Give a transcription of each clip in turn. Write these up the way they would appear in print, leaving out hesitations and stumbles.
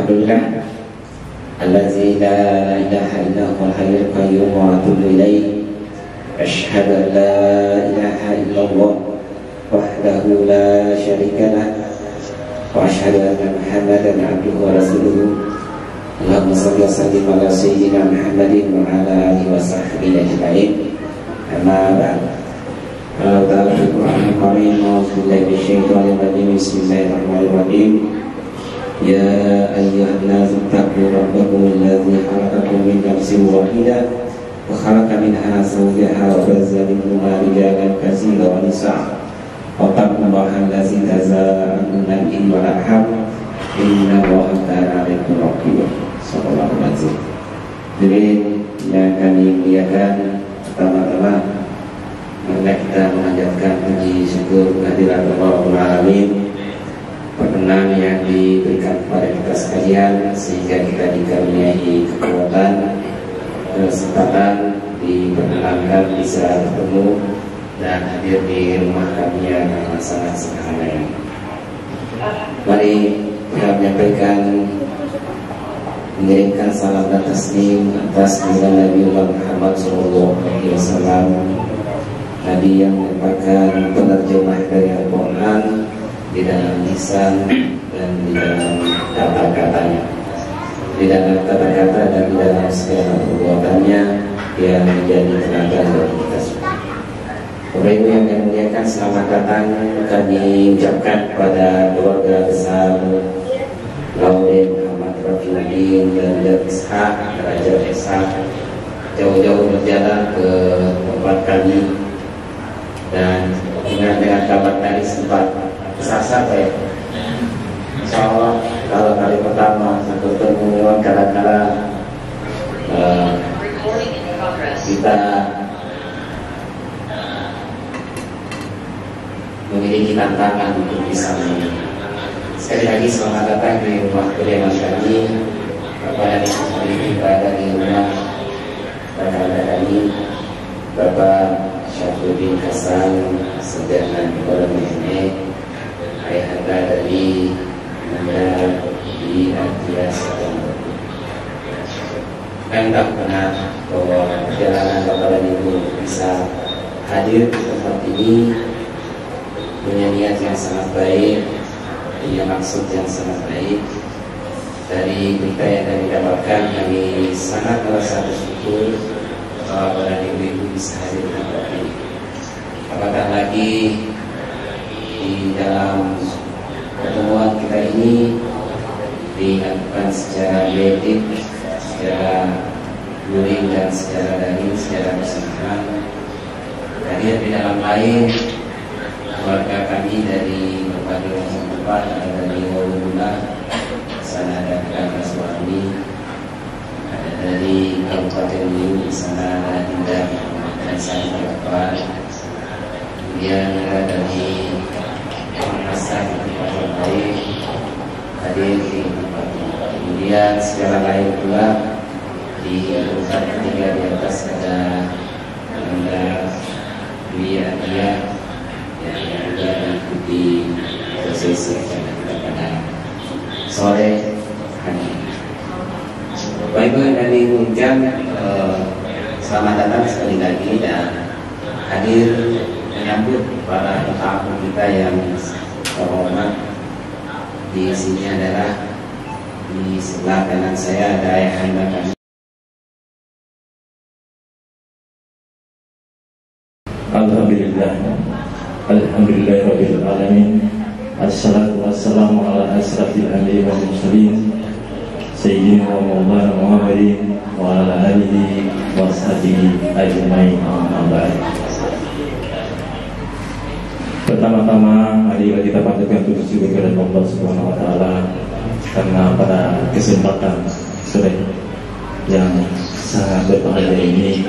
Alhamdulillah Allazi la ilaha illa huwal hayyul qayyum wa atubu ilaih. Asyhadu an la ilaha illallah wahdahu la syarika lah wa asyhadu anna Muhammadan abduhu wa rasuluhu. Allahumma shalli wa sallim ala sayyidina Muhammadin wa ala alihi wa sahbihi ajma'in. Amma ba'd. Allah Ta'ala fi Qur'anil Karim, a'udzu billahi minasyaitonir rajim. Bismillahirrahmanirrahim. Ya ayyuhan nasu taqu rabbakum alladzi khalaqakum min nafsin wahidah wa khalaqa minha zawjaha wa bazza minhuma rijalan katsiran wa nisaa wa taqullaha allazi tasaaluna bihi wal arham innallaha kana 'alaykum raqiba. Sallallahu alaihi wasallam. Jadi yang kami muliakan, pertama-tama marilah kita mengajarkan puji syukur kehadirat Allah Rabbul Alamin, perkenan yang diberikan kepada kita sekalian sehingga kita dikaruniai kekuatan dan kesempatan diperkenankan bisa bertemu dan hadir di rumah kami yang sangat sederhana ini. Mari kita mengirimkan salam dan taslim atas Nabi Muhammad SAW, Nabi yang merupakan penerjemah dari Al-Quran di dalam lisan dan di dalam kata-katanya, di dalam kata-kata dan di dalam segala perbuatannya yang menjadi teladan bagi kita semua. Bapak Ibu yang kami muliakan, selamat datang kami ucapkan kepada keluarga besar Laudin Muhammad Rafiuddin dan Ishaq Derajat Ishaq, jauh-jauh berjalan ke tempat kami dan dengan kabar tadi sempat kesasar ya. Insya Allah kalau kali pertama bertemu kadang-kadang kita memiliki tantangan untuk bisa menang. Sekali lagi selamat datang di rumah kediaman kami kepada yang berada di rumah rekan-rekan kami, Bapak Syafruddin Hasan Sederhana Kepala Nenek, ayahanda dari Nanda di Adias kan tak pernah bahwa perjalanan Bapak dan Ibu bisa hadir di tempat ini punya niat yang sangat baik, punya maksud yang sangat baik. Dari berita yang kami dapatkan, kami sangat merasa bersyukur bahwa Bapak dan Ibu bisa hadir di tempat ini. Apakah lagi di dalam pertemuan kita ini dilakukan secara medit, secara luring dan secara daring, secara bersamaan. Hadir di dalam lain keluarga kami dari berbagai macam tempat, ada dari Wulula, sana ada kakak suami, ada dari Kabupaten Luwu, di sana ada Dinda dan saya berapa, kemudian ada dari Makassar di tempat yang lain, hadir di tempat ini. Kemudian secara lain pula di urutan ketiga di atas ada Anda Dia yang juga mengikuti prosesi pada sore hari ini. Baik Ibu dan Ibu selamat datang sekali lagi dan hadir menyambut para tamu kita yang terhormat. Di sini adalah di sebelah kanan saya ada ayahanda kami. Alhamdulillahirabbil alamin. Assalatu wassalamu ala asrafil anbiya'i wal mursalin sayyidina wa maulana Muhammadin wa ala alihi wa sahbihi ajmain. Amma ba'd. Pertama-tama mari kita panjatkan puji syukur kepada Allah Subhanahu wa taala karena pada kesempatan sore yang sangat berbahagia ini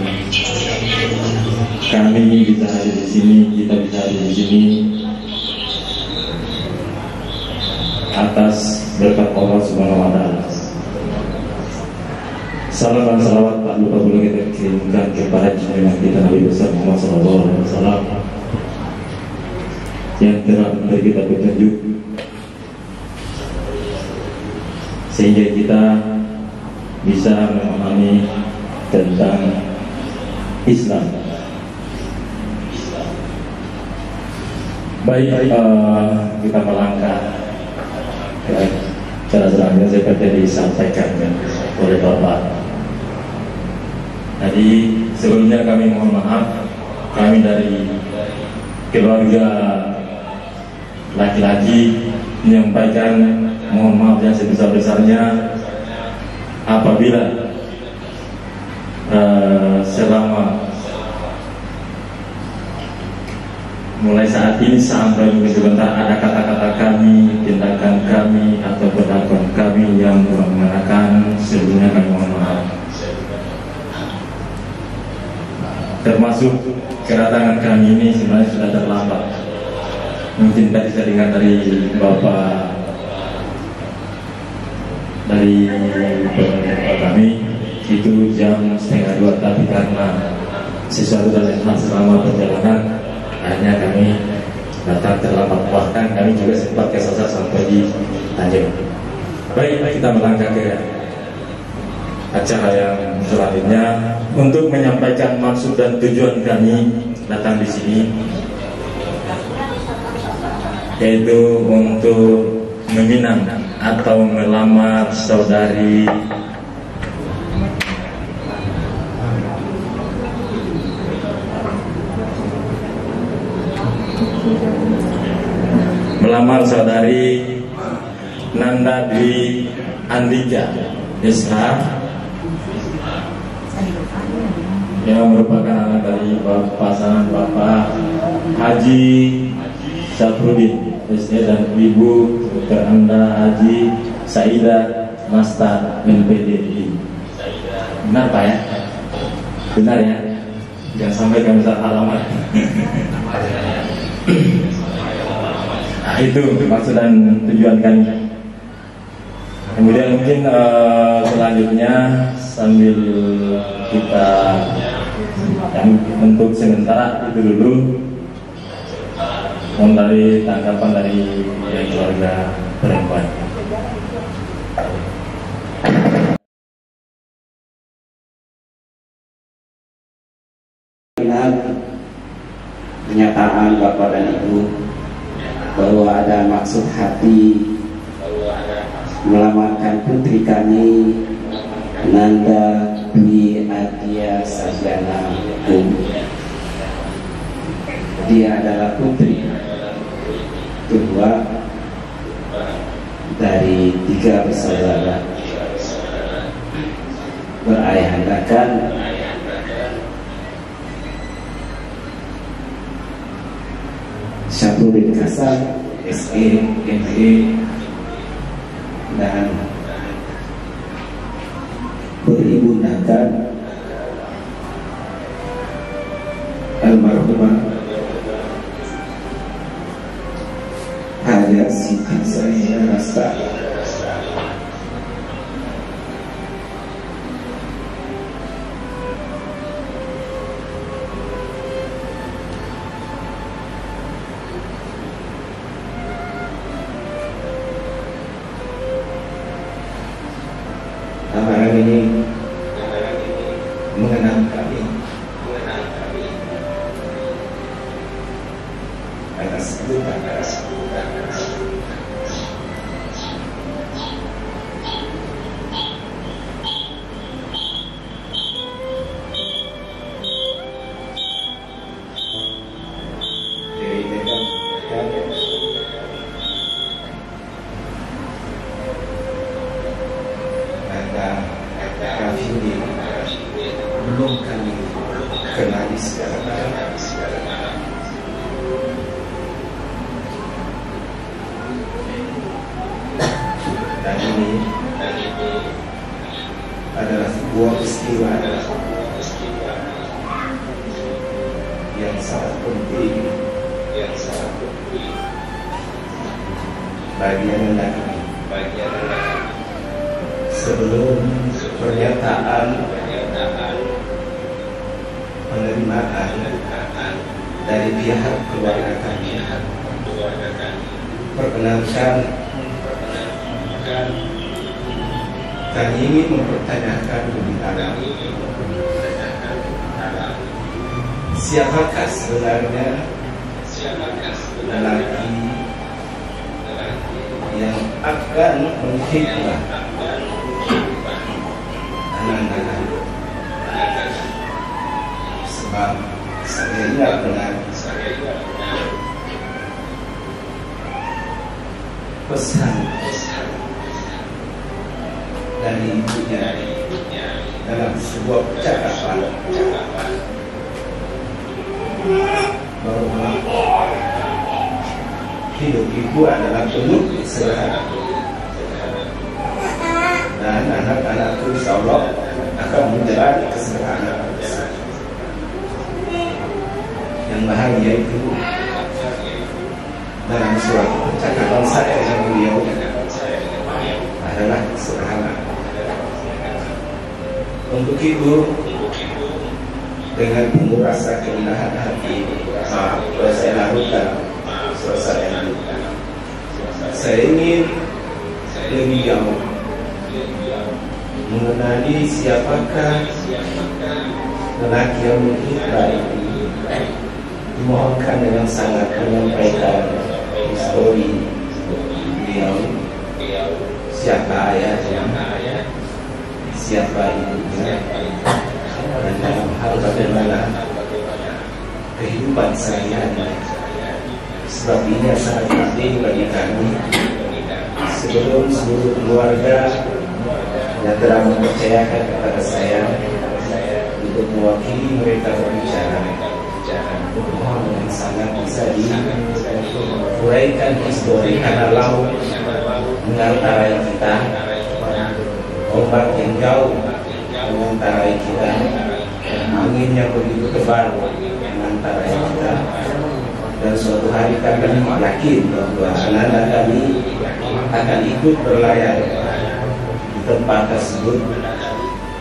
kami bisa hadir di sini, kita bisa hadir di sini atas berkat Allah Subhanahu wa taala. Salam dan salawat tak lupa pula kita kirimkan kepada junjungan kita Nabi besar Muhammad SAW yang telah memberi kita petunjuk sehingga kita bisa memahami tentang Islam. Baik, kita melangkah ya, cara selanjutnya seperti yang disampaikan oleh Bapak. Tadi sebelumnya kami mohon maaf, kami dari keluarga laki-laki menyampaikan mohon maaf yang sebesar-besarnya apabila selama mulai saat ini sampai mungkin sebentar ada kata-kata kami, tindakan kami atau perlakuan kami yang mengenakan, sebelumnya kami mohon maaf. Termasuk kedatangan kami ini sebenarnya sudah terlambat. Mungkin tadi saya dengar dari Bapak kami itu jam 1:30, tapi karena sesuatu dan lain hal selama perjalanan akhirnya kami datang terlambat. Bahkan kami juga sempat kesasar sampai di Tanjung. Baik, kita melangkah ke acara yang selanjutnya untuk menyampaikan maksud dan tujuan kami datang di sini, yaitu untuk meminang atau melamar saudari Nanda Dwi Andika SH yang merupakan anak dari pasangan Bapak Haji Syafruddin SE dan Ibu Dr. Anda Haji Saida Masta MPDI. Benar Pak ya? Benar ya? Jangan sampai kami salah alamat. Nah, itu maksud dan tujuan kami. Kemudian mungkin selanjutnya sambil kita untuk sementara itu dulu dari tanggapan dari keluarga perempuan. Pernyataan Bapak dan Ibu bahwa ada maksud hati melamarkan putri kami Nanda Dwi Adia Sarjana Dia adalah putri kedua dari 3 bersaudara berayahandakan Syafruddin Kasar SE ME dan beribundakan almarhumah Haja Siti Saida Masta. Lamaran ini mengenang kami atas sebutan belum kami kenali secara dalam. Dan ini adalah sebuah peristiwa yang sangat penting bagi anak-anak. Sebelum pernyataan penerimaan dari pihak keluarga kami, perkenalkan Kami ingin mempertanyakan lebih dalam, siapakah sebenarnya lelaki yang akan menghibah anak-anak? Sebab saya ingat dengan pesan dari ibunya dalam sebuah percakapan bahwa hidup ibu adalah penuh kesederhanaan dan anak-anakku insya Allah akan menjalani kesederhanaan. Yang bahagia itu dalam suatu percakapan saya dengan beliau adalah kesederhanaan. Untuk itu, dengan penuh rasa kerendahan hati, saya larutkan suasana ini. Saya ingin lebih jauh mengenali siapakah lelaki yang menghibah ini. Dimohonkan dengan sangat menyampaikan histori beliau, siapa ayahnya, siapa ibunya, dan dalam hal bagaimana kehidupan sehari-hari. Sebab ini sangat penting bagi kami sebelum seluruh keluarga yang telah mempercayakan kepada saya untuk mewakili mereka berbicara. Mohon dengan sangat bisa diuraikan histori karena laut mengantarai kita, ombak yang jauh mengantarai kita, angin yang begitu tebal mengantarai kita. Dan suatu hari kami yakin bahwa anak-anak kami akan ikut berlayar di tempat tersebut.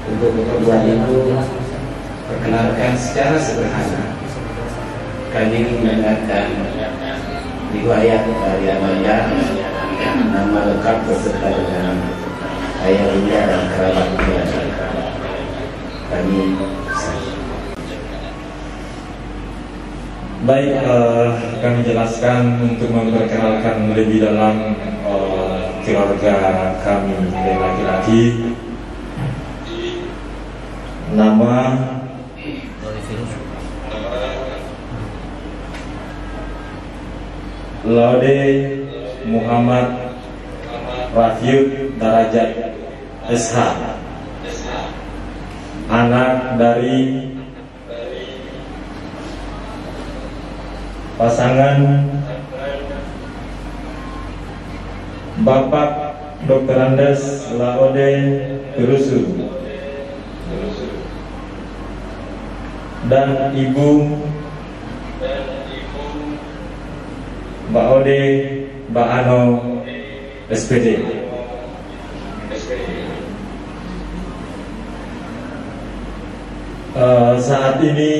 Untuk keperluan itu, perkenalkan secara sederhana, kami mendengarkan riwayat dari ayah, nama lengkap beserta dengan ayah bunda dan kerabatnya. Kami baik, kami jelaskan untuk memperkenalkan lebih dalam keluarga kami dari laki-laki. Nama Laude Muhammad Rafiud Darajat SH, anak dari pasangan Bapak Dr. Andes Laude Gerusu dan Ibu Mbak Ode Mbak Ano SPD. Saat ini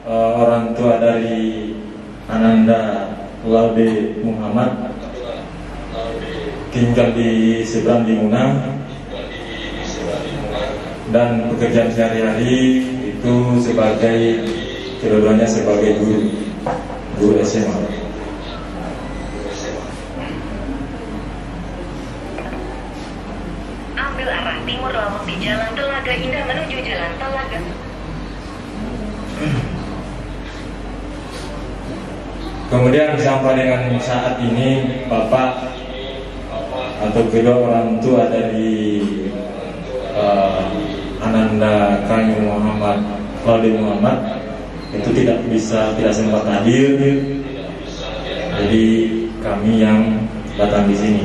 orang tua dari Ananda Laude Muhammad tinggal di seberang di Muna, dan pekerjaan sehari-hari itu sebagai kedua-duanya sebagai guru SMA. Ambil arah timur laut di Jalan Telaga Indah menuju Jalan Telaga. Kemudian sampai dengan saat ini Bapak atau kedua orang tua dari Ananda kami Muhammad Laude Muhammad itu tidak sempat hadir, jadi kami yang datang di sini.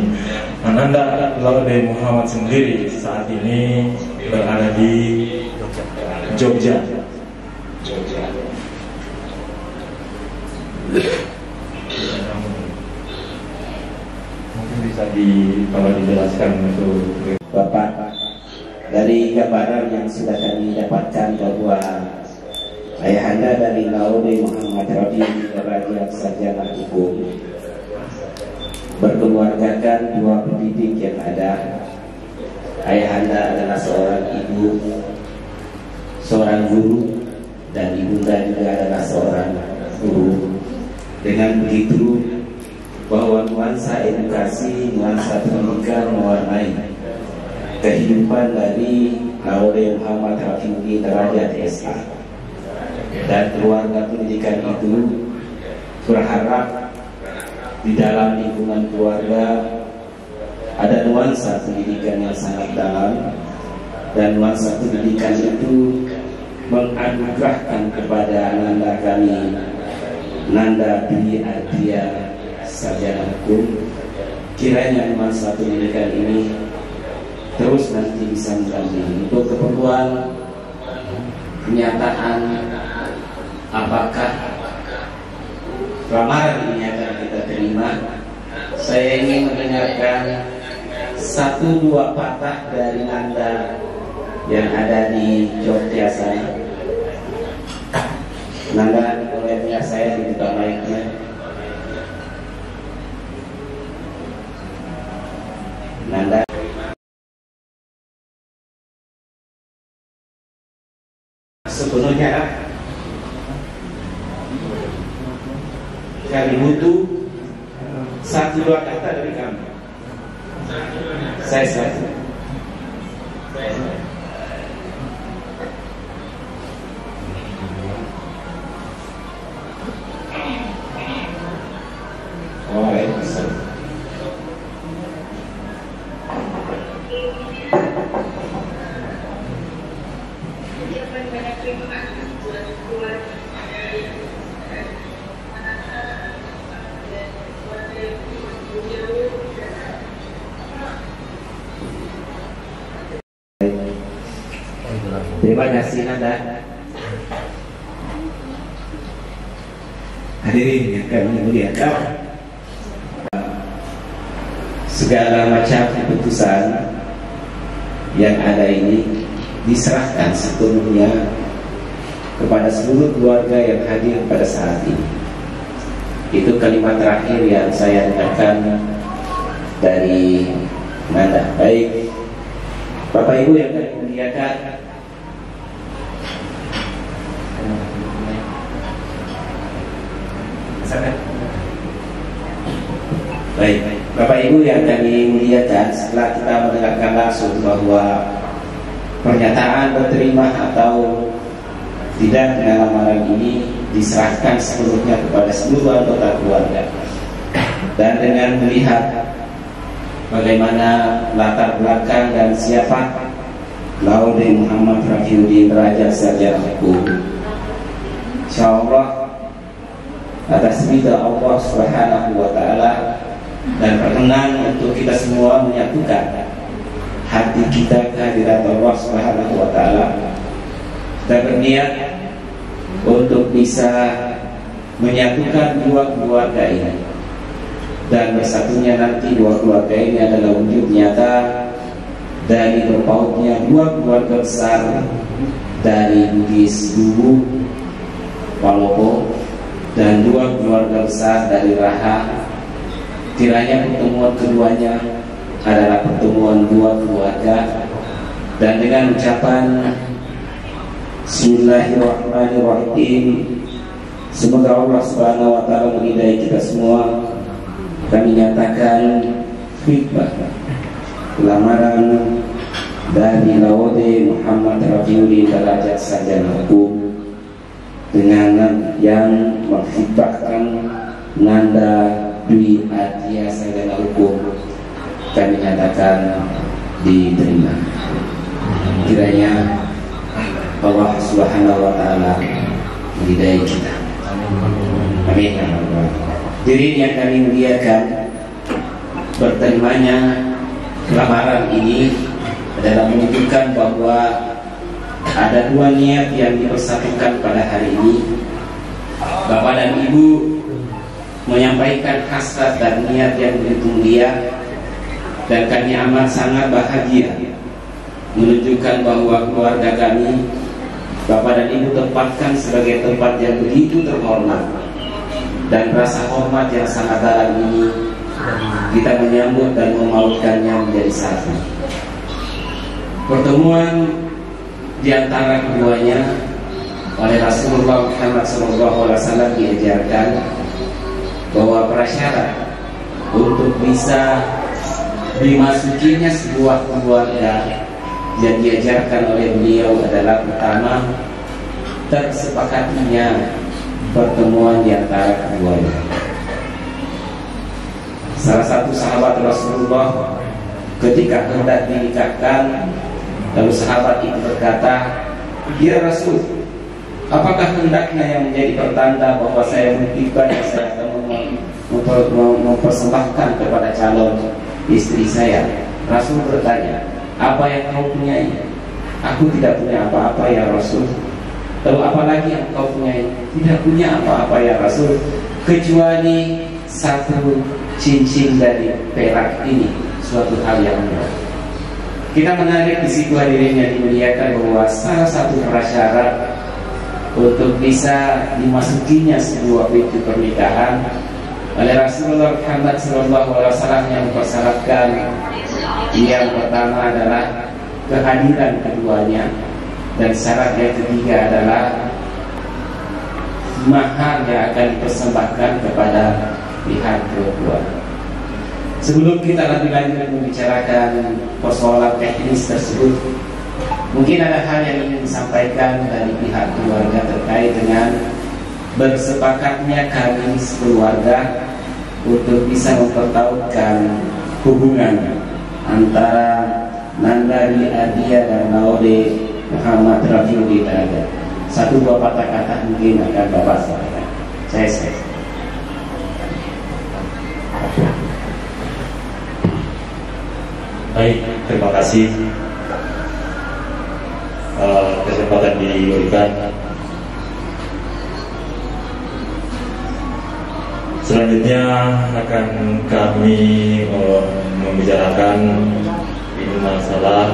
Ananda Laude Muhammad sendiri saat ini berada di Jogja. Mungkin bisa kalau dijelaskan untuk Bapak, dari gambaran yang sudah kami dapatkan bahwa ayahanda dari Laude Muhammad Rafiud Darajat Sarjana Hukum berkeluargakan dua pendidik yang ada, ayahanda adalah seorang ibu, seorang guru, dan ibunda juga adalah seorang guru. Dengan begitu, bahwa nuansa edukasi, nuansa pendidikan mewarnai kehidupan dari Laude Muhammad Rafiuddin Derajat SH. Dan keluarga pendidikan itu berharap di dalam lingkungan keluarga ada nuansa pendidikan yang sangat dalam, dan nuansa pendidikan itu menganugerahkan kepada nanda kami, Nanda Dwi Ardia Sarjana Hukum, kiranya nuansa pendidikan ini terus nanti bisa mendampingi untuk keperluan kenyataan apakah lamaran ini akan kita terima. Saya ingin mendengarkan 1-2 patah dari Nanda yang ada di Jogja sana. Nanda, boleh lihat saya di depan mic-nya. Nanda, sepenuhnya kami butuh 1-2 kata dari kamu. Saya Waalaikumsalam. Terima kasih Nanda. Hadirin yang kami muliakan, segala macam keputusan yang ada ini diserahkan sepenuhnya kepada seluruh keluarga yang hadir pada saat ini. Itu kalimat terakhir yang saya dengarkan dari Nanda. Baik, Bapak Ibu yang kami muliakan, baik, Bapak Ibu yang kami muliakan, setelah kita mendengarkan langsung bahwa pernyataan berterima atau tidak dengan lamaran ini diserahkan seluruhnya kepada seluruh anggota keluarga, dan dengan melihat bagaimana latar belakang dan siapa Laude Muhammad Rafiuddin Derajat Sarjana Hukum, insyaallah atas ridha Allah Subhanahu wa Ta'ala dan perkenan untuk kita semua menyatukan hati kita kehadirat Allah Subhanahu wa Ta'ala, kita berniat untuk bisa menyatukan 2 keluarga ini, dan bersatunya nanti 2 keluarga ini adalah wujud nyata dari berpautnya 2 keluarga besar dari Bugis Luwu Palopo dan 2 keluarga besar dari Raha. Kiranya pertemuan keduanya adalah pertemuan 2 keluarga, dan dengan ucapan Bismillahirrahmanirrahim, semoga Allah Subhanahu wa Ta'ala meridai kita semua. Kami nyatakan khitbah lamaran dari Laude Muhammad Rafiuddin Derajat Sarjana Hukum dengan yang mengkhitbahkan Nanda Dwi Ardia Sarjana Hukum, kami nyatakan diterima. Kiranya Allah Subhanahu wa Ta'ala meridai kita. Amin. Diri yang kami muliakan, berterimanya lamaran ini adalah menunjukkan bahwa ada 2 niat yang dipersatukan pada hari ini. Bapak dan Ibu menyampaikan hasrat dan niat yang begitu mulia, dan kami amat sangat bahagia menunjukkan bahwa keluarga kami, Bapak dan Ibu tempatkan sebagai tempat yang begitu terhormat, dan rasa hormat yang sangat dalam ini kita menyambut dan memautkannya menjadi satu. Pertemuan di antara keduanya oleh Rasulullah Muhammad SAW diajarkan bahwa prasyarat untuk bisa dimasukinya sebuah keluarga yang diajarkan oleh beliau adalah pertama, tersepakatinya pertemuan di antara keduanya. Salah satu sahabat Rasulullah ketika hendak dinikahkan, lalu sahabat itu berkata, "Ya Rasul, apakah hendaknya yang menjadi pertanda bahwa saya buktikan yang saya akan mempersembahkan kepada calon istri saya?" Rasul bertanya, "Apa yang kau punyai?" "Aku tidak punya apa-apa ya Rasul." "Lalu apa lagi yang kau punyai?" "Tidak punya apa-apa ya Rasul, kecuali satu cincin dari perak ini, suatu hal yang murah." Kita menarik di situ hadirin yang dimuliakan bahwa salah satu prasyarat untuk bisa dimasukinya sebuah pintu pernikahan oleh Rasulullah Muhammad SAW yang mempersyaratkan yang pertama adalah kehadiran keduanya, dan syarat yang ketiga adalah mahar yang akan dipersembahkan kepada pihak kedua. Sebelum kita lebih lanjut membicarakan persoalan teknis tersebut, mungkin ada hal yang ingin disampaikan dari pihak keluarga terkait dengan bersepakatnya kami sekeluarga untuk bisa mempertautkan hubungan antara Nandari Adia dan Laude Muhammad Rafiul Hidayat. Satu dua patah kata mungkin akan Bapak sampaikan. Saya. Baik, terima kasih kesempatan diberikan. Selanjutnya akan kami membicarakan ini masalah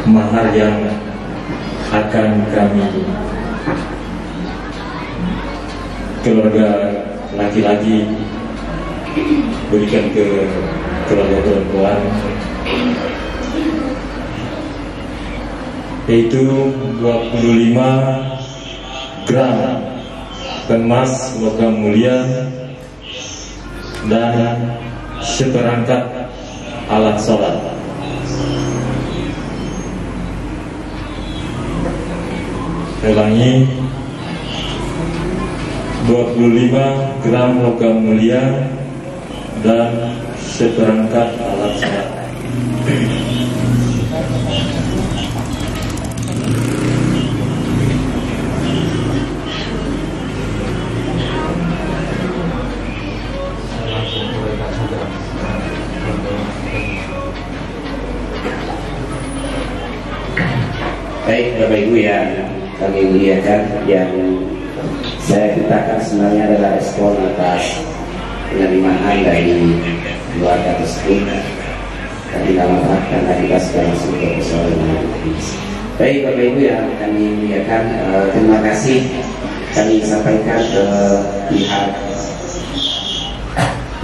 mahar yang akan kami keluarga laki-laki berikan ke keluarga perempuan, yaitu 25 gram emas logam mulia dan seperangkat alat sholat. Ulangi, 25 gram logam mulia dan seperangkat alat sholat. Baik Bapak Ibu yang kami muliakan, yang saya ceritakan sebenarnya adalah respon atas penerimaan dari keluarga tersebut. Kami tidak mengharapkan kita sudah masuk ke persoalan teknis. Baik Bapak Ibu yang kami muliakan, terima kasih kami sampaikan ke pihak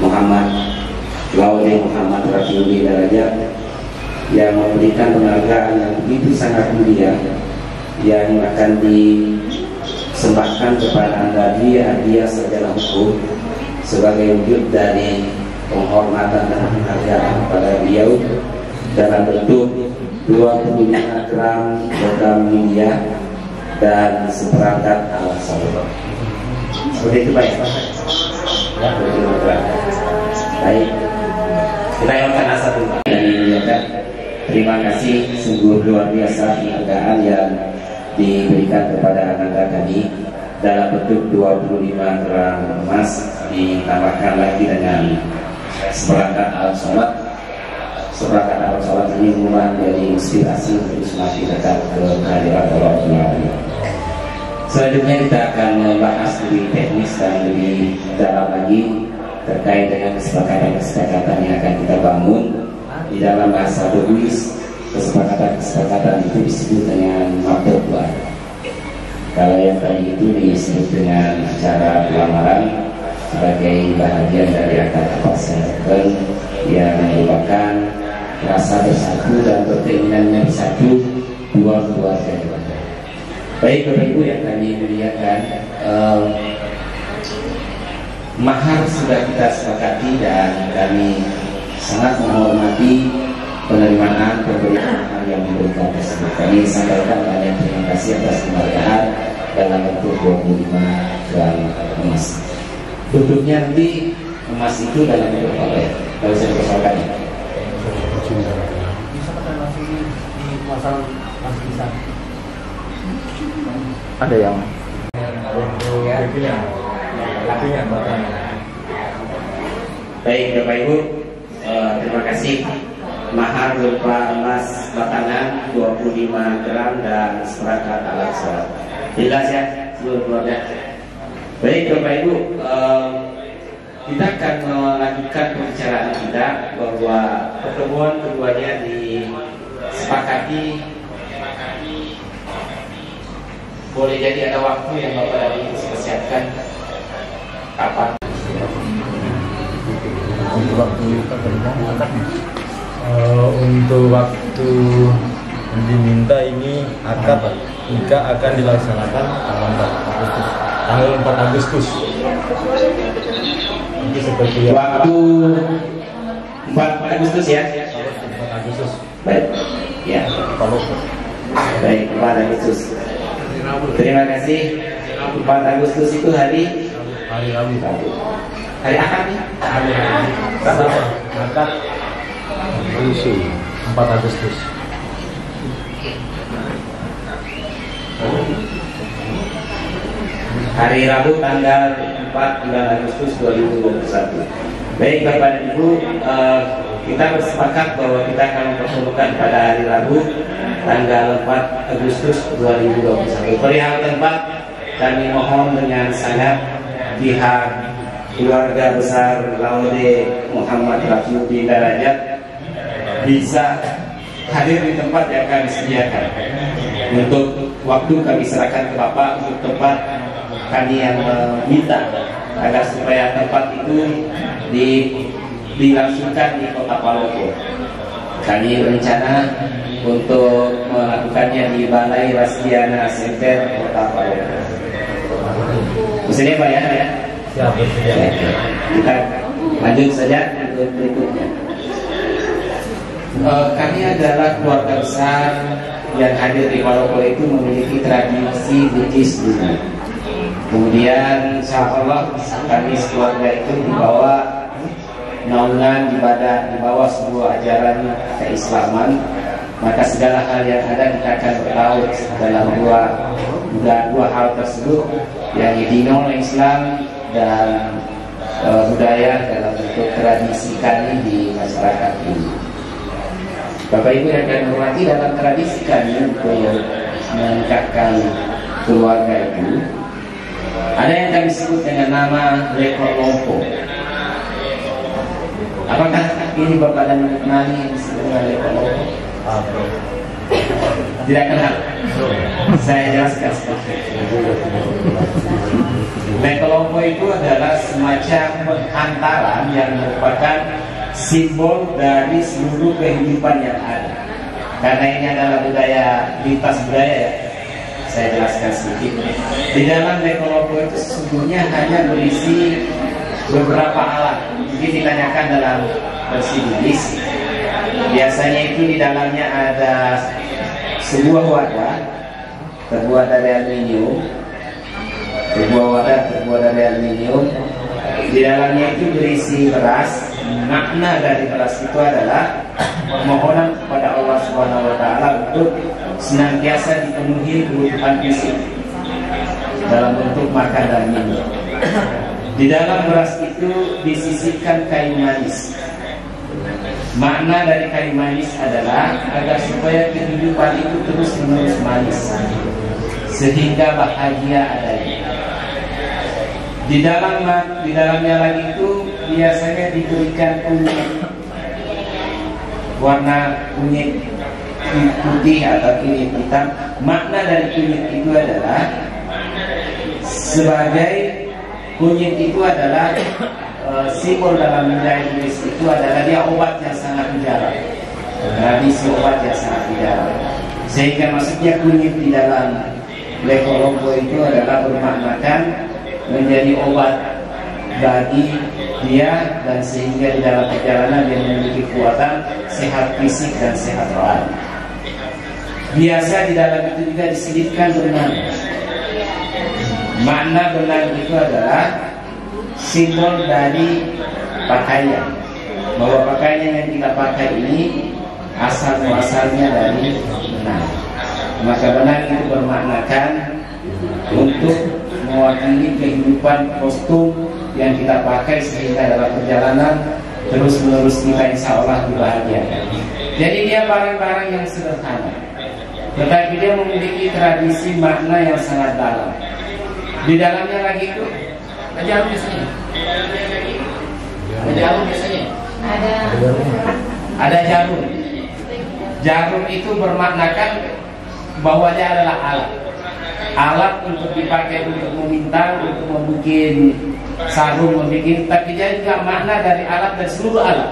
Muhammad Laude Muhammad Rafiul Hidayat yang memberikan penghargaan yang begitu sangat mulia yang akan disembahkan kepada Anda dia sarjana hukum sebagai wujud dari penghormatan dan penghargaan kepada beliau dalam bentuk 25 gram logam mulia dan seperangkat alat sholat. Seperti itu Pak ya? Baik, kita yang asal dulu dan dimuliakan. Terima kasih, sungguh luar biasa penghargaan yang diberikan kepada anak kami dalam bentuk 25 gram emas, ditambahkan lagi dengan seperangkat alat sholat. Seperangkat alat sholat ini merupakan dari inspirasi untuk semakin dekat ke kehadiran Allah. Selanjutnya kita akan membahas lebih teknis dan lebih dalam lagi terkait dengan kesepakatan-kesepakatan yang akan kita bangun. Di dalam bahasa Buddhis, kesepakatan itu disebut dengan mabdokwa. Kalau yang tadi itu disebut dengan acara pelamaran, sebagai bahagian dari akad pasangan yang merupakan rasa bersatu dan berkeinginan bersatu dua keluarga. Baik Bapak Ibu yang kami muliakan, mahar sudah kita sepakati dan kami sangat menghormati penerimaan pemberian mahar yang diberikan tersebut. Kami sampaikan banyak terima kasih atas penghargaan dalam bentuk 25 gram emas. Bentuknya nanti emas itu dalam bentuk apa ya? Kalau saya dipersoalkannya. Ada yang baik Bapak Ibu, terima kasih. Mahar berupa emas batangan 25 gram dan seperangkat alat sholat. Jelas ya seluruh keluarga. Baik Bapak Ibu, kita akan melanjutkan pembicaraan kita bahwa pertemuan keduanya disepakati boleh jadi ada waktu yang Bapak tadi persiapkan kapan? untuk waktu untuk waktu yang diminta ini akad nikah akan dilaksanakan tanggal 4 Agustus. Ini seperti Waktu 4 Agustus ya? 4 Agustus. Baik, ya. Baik, 4 Agustus. Terima kasih. 4 Agustus itu hari Rabu. Hari akad nih? Sama akad 4 Agustus. Hari Rabu tanggal 4 Agustus 2021. Baik Bapak dan Ibu, kita bersepakat bahwa kita akan mempertemukan pada hari Rabu tanggal 4 Agustus 2021. Perihal tempat, kami mohon dengan sangat pihak keluarga besar Laude Muhammad Rafiuddin Darajat bisa hadir di tempat yang kami sediakan. Untuk waktu kami serahkan ke Bapak, untuk tempat kami yang meminta agar supaya tempat itu dilangsungkan di Kota Palopo. Kami berencana untuk melakukannya di Balai Rasdiana Center Kota Palopo. Maksudnya Pak ya? Siap. Kita lanjut saja untuk berikutnya. Kami adalah keluarga besar yang hadir di Palopo itu memiliki tradisi Buddhis dulu. Kemudian insya Allah kami keluarga itu dibawa naungan ibadah, di bawah sebuah ajaran keislaman, maka segala hal yang ada kita akan berlaut dalam dua hal tersebut, yang dinol Islam dan budaya dalam bentuk tradisi kami di masyarakat ini. Bapak Ibu yang kami hormati, dalam tradisi kami untuk menikahkan keluarga itu ada yang kami sebut dengan nama Lekolompo. Apakah ini Bapak dan Ibu kenali yang disebut dengan Lekolompo? Tidak kenal? Saya jelaskan sedikit. Lekolompo itu adalah semacam hantaran yang merupakan simbol dari seluruh kehidupan yang ada. Karena ini adalah budaya, lintas budaya ya. Saya jelaskan sedikit. Di dalam Lekolompo itu sesungguhnya hanya berisi beberapa alat. Jadi ditanyakan dalam versi Inggris, biasanya itu di dalamnya ada sebuah wadah terbuat dari aluminium, Di dalamnya itu berisi beras. Makna dari beras itu adalah permohonan kepada Allah Subhanahu wa Ta'ala untuk senantiasa dipenuhi kebutuhan fisik dalam bentuk makan dan minum. Di dalam beras itu disisipkan kayu manis. Makna dari kayu manis adalah agar supaya kehidupan itu terus menerus manis sehingga bahagia adanya. Di dalamnya lagi itu biasanya diberikan kunyit, warna kunyit putih atau kunyit hitam. Makna dari kunyit itu adalah sebagai kunyit itu adalah simbol dalam budaya Inggris itu adalah dia obat yang sangat mujarab, tradisi obat yang sangat mujarab. Sehingga maksudnya kunyit di dalam Leko Lompo itu adalah bermaknakan menjadi obat bagi dia, dan sehingga di dalam perjalanan dia memiliki kekuatan sehat fisik dan sehat rohani. Biasa di dalam itu juga diselipkan benang. Makna benang itu adalah simbol dari pakaian, bahwa pakaian yang kita pakai ini asal muasalnya dari benang. Maka benang itu bermaknakan untuk mewakili kehidupan kostum yang kita pakai, sehingga dalam perjalanan terus menerus kita insya Allah dibahagiakan. Jadi dia barang-barang yang sederhana, tetapi dia memiliki tradisi makna yang sangat dalam. Di dalamnya lagi itu ada jarum biasanya. Ada jarum biasanya. Ada jarum. Jarum itu bermaknakan bahwa dia adalah alat. Alat untuk dipakai untuk meminta, untuk membuat sarung, membuat, tapi dia juga makna dari alat dan seluruh alat.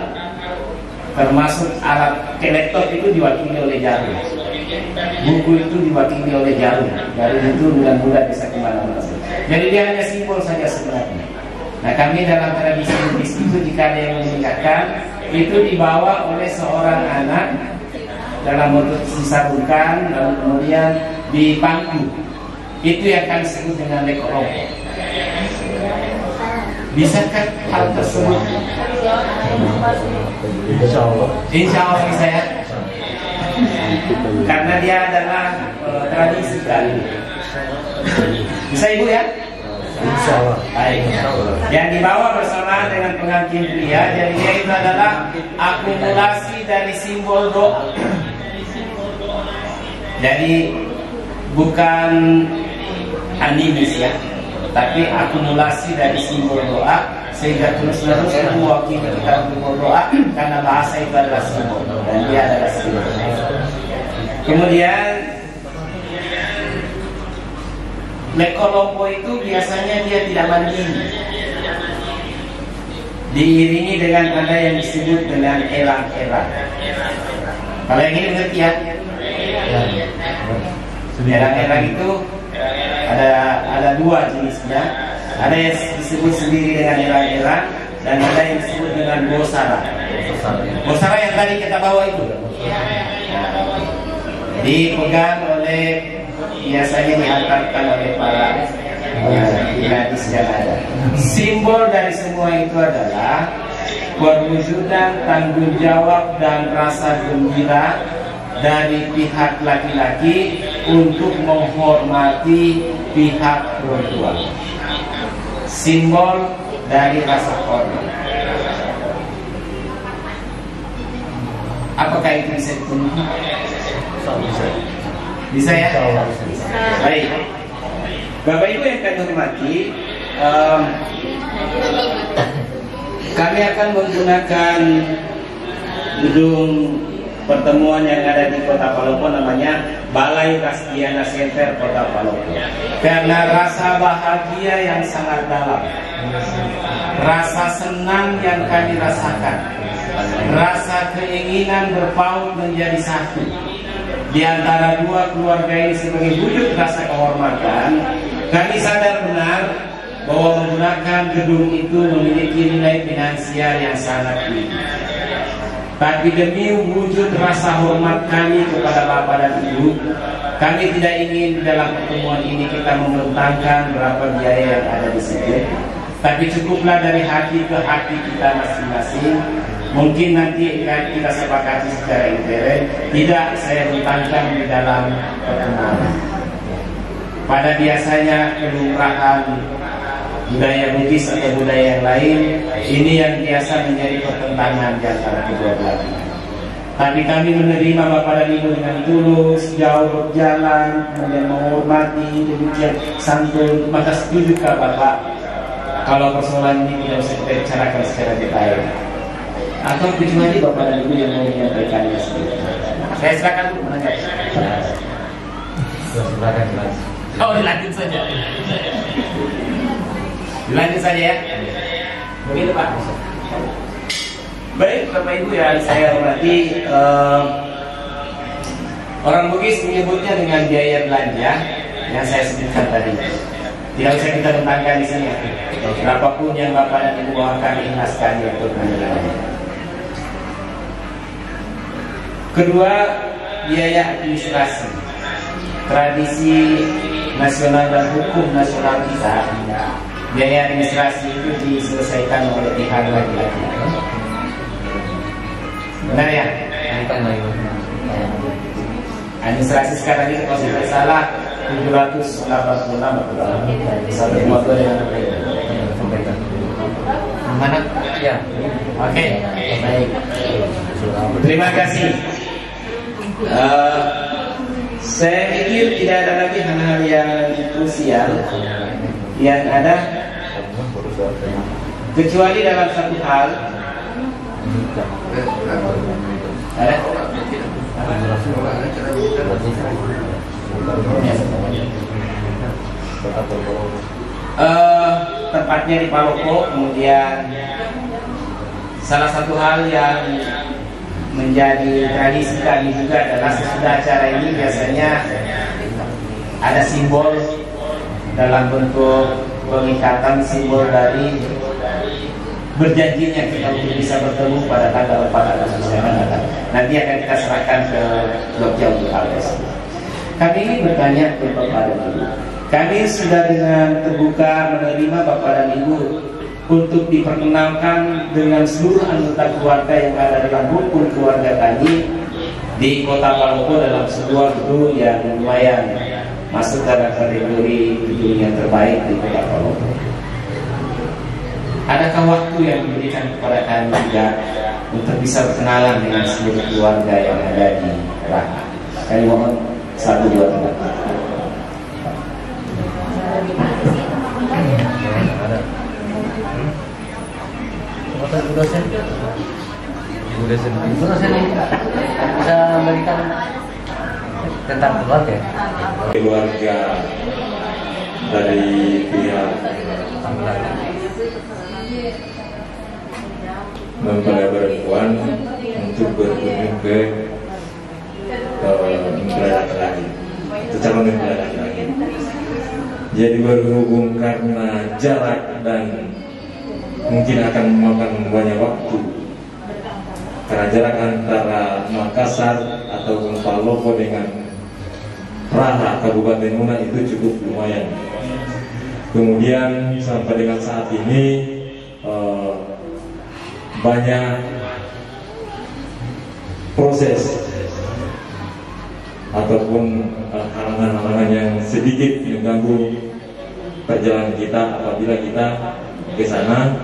Termasuk alat laptop itu diwakili oleh jarum. Buku itu diwakili oleh jarum. Jarum itu dengan mudah bisa kemana-mana. Jadi dia hanya simbol saja sebenarnya. Nah, kami dalam tradisi Buddhis itu jika ada yang meninggalkan, itu dibawa oleh seorang anak dalam bentuk disabungkan, lalu kemudian dipangku. Itu yang kami sebut dengan Leko Lompo. Bisakah hal tersebut? Insya Allah bisa ya. Karena dia adalah tradisi kali. Bisa ibu ya? Insya Allah. Baik. Yang dibawa bersama dengan pengantin pria, jadi dia itu adalah akumulasi dari simbol doa. Jadi bukan animis ya, tapi akumulasi dari simbol doa, sehingga terus-menerus mewakili kita untuk berdoa, karena bahasa itu adalah simbol dan dia adalah simbol. Kemudian Leko Lompo itu biasanya dia tidak mandiri, diiringi dengan ada yang disebut dengan elang-elang. Kalau yang ini ngerti ya? Elang-elang itu ada dua jenisnya. Ada yang disebut sendiri dengan elang-elang, dan ada yang disebut dengan bosara. Bosara yang tadi kita bawa itu dipegang oleh, biasanya dihantarkan oleh para gadis yang ada. Simbol dari semua itu adalah perwujudan tanggung jawab dan rasa gembira dari pihak laki-laki untuk menghormati pihak perempuan. Simbol dari rasa hormat. Apakah itu bisa dipenuhi? Bisa ya? Baik. Bapak Ibu yang kami hormati, kami akan menggunakan gedung pertemuan yang ada di Kota Palopo, namanya Balai Kasdiana Center Kota Palopo. Karena rasa bahagia yang sangat dalam, rasa senang yang kami rasakan, rasa keinginan berpaut menjadi satu di antara dua keluarga ini sebagai wujud rasa kehormatan, kami sadar benar bahwa menggunakan gedung itu memiliki nilai finansial yang sangat tinggi. Tapi demi wujud rasa hormat kami kepada Bapak dan Ibu, kami tidak ingin dalam pertemuan ini kita membentangkan berapa biaya yang ada di situ. Tapi cukuplah dari hati ke hati kita masing-masing. Mungkin nanti kita sepakati secara intern, tidak saya bentangkan di dalam pertemuan. Pada biasanya kelurahan budaya Bugis atau budaya yang lain, ini yang biasa menjadi pertentangan di antara kedua belah pihak. Tapi kami menerima Bapak dan Ibu dengan tulus, jauh berjalan, kemudian menghormati, demikian santun. Maka setujukah Bapak kalau persoalan ini tidak usah kita bicarakan secara detail? Atau kecuali Bapak dan Ibu yang mau menyampaikannya sendiri? Saya silakan untuk menanggapi. Silakan. Oh, dilanjut saja. Dilanjut saja ya. Begitu Pak. Baik Bapak Ibu yang saya hormati, orang Bugis menyebutnya dengan biaya belanja yang saya sebutkan tadi. Tidak usah kita tentangkan di sini. Berapapun yang Bapak dan Ibu akan ikhlaskan untuk menerimanya. Kedua, biaya administrasi. Tradisi nasional dan hukum nasional kita, biaya administrasi itu diselesaikan oleh pihak laki-laki. Benar ya? Administrasi sekarang ini kalau tidak salah 786 satu motor yang mana? Ya. Oke. Baik. Terima kasih. Saya pikir tidak ada lagi hal-hal yang krusial yang ada, kecuali dalam satu hal. Ada? Tempatnya di Palopo. Kemudian salah satu hal yang menjadi tradisi kami juga adalah sesudah acara ini biasanya ada simbol dalam bentuk pengikatan, simbol dari berjanjinya kita untuk bisa bertemu pada tanggal 4 Agustus yang akan datang. Nanti akan kita serahkan ke Jogja untuk hal tersebut. Kami ingin bertanya ke Bapak dan Ibu. Kami sudah dengan terbuka menerima Bapak dan Ibu untuk diperkenalkan dengan seluruh anggota keluarga yang ada dalam rukun keluarga kami di Kota Palopo dalam sebuah gedung yang lumayan masuk dalam kategori gedung yang terbaik di Kota Palopo. Adakah waktu yang diberikan kepada kami juga untuk bisa berkenalan dengan seluruh keluarga yang ada di Raha? Kami mohon 1-2 tempat. Dosen bisa memberikan tentang keluarga dari pihak mempelai perempuan untuk berkunjung ke mempelai laki-laki, itu calon mempelai laki-laki. Jadi berhubung karena jarak dan mungkin akan memakan banyak waktu, karena jarak antara Makassar atau Palopo dengan Raha Kabupaten Muna itu cukup lumayan. Kemudian sampai dengan saat ini banyak proses ataupun halangan-halangan yang sedikit mengganggu perjalanan kita apabila kita ke sana,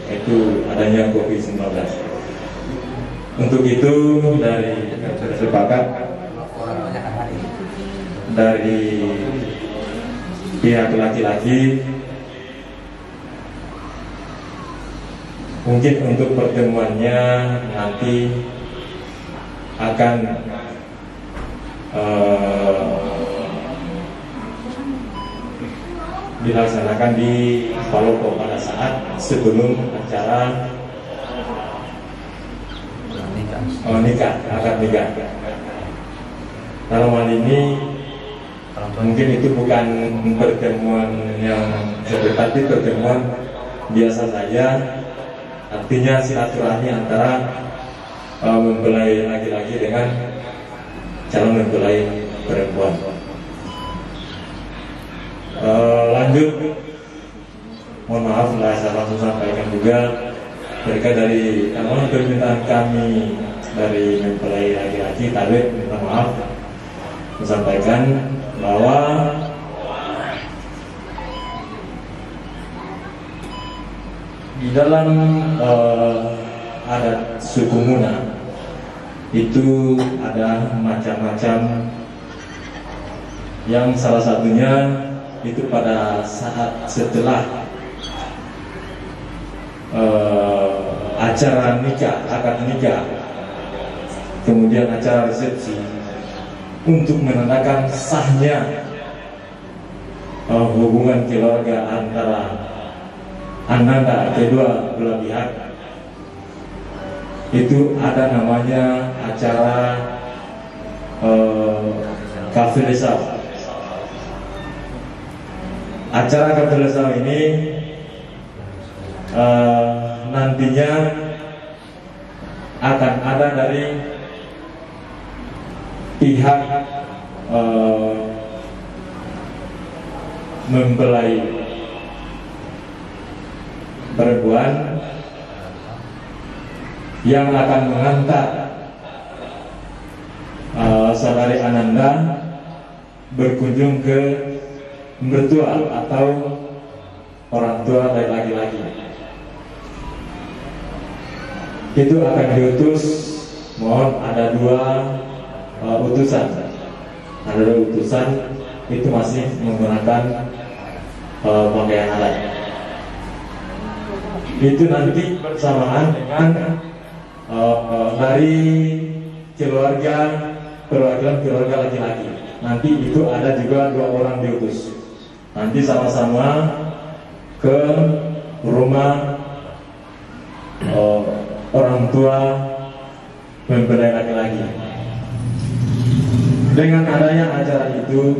itu adanya COVID-19. Untuk itu dari sepakat dari pihak laki-laki mungkin untuk pertemuannya nanti akan dilaksanakan di Palopo pada saat sebelum acara akad nikah. Dalam hal ini mungkin itu bukan pertemuan yang seperti pertemuan biasa saja, artinya silaturahmi antara mempelai laki-laki dengan calon mempelai perempuan. Lanjut, mohon maaf saya langsung sampaikan juga mereka dari permintaan kami dari mempelai laki-laki Tabib minta maaf menyampaikan bahwa di dalam adat suku Muna itu ada macam-macam, yang salah satunya itu pada saat setelah acara nikah, akad nikah, kemudian acara resepsi, untuk menandakan sahnya hubungan keluarga antara ananda kedua belah pihak itu ada namanya acara kafilesau. Acara kafilesau ini nantinya akan ada dari pihak mempelai perempuan yang akan mengantar saudari Ananda berkunjung ke mertua atau orang tua dari laki-laki. Itu akan diutus, mohon ada dua utusan. Ada dua utusan, itu masih menggunakan pakaian adat. Itu nanti bersamaan dengan dari perwakilan keluarga laki-laki. Nanti itu ada juga dua orang diutus. Nanti sama-sama ke rumah orang tua mempelai laki-laki. Dengan adanya acara itu,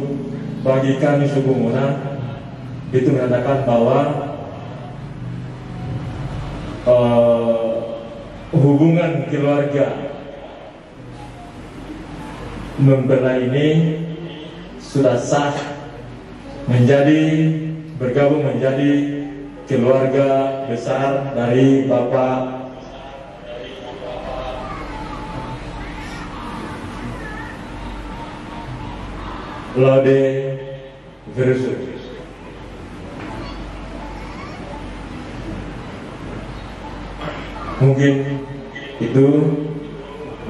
bagi kami suku Muna itu mengatakan bahwa hubungan keluarga mempelai ini sudah sah bergabung menjadi keluarga besar dari Bapak Lode Versus. Mungkin itu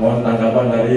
mohon tanggapan dari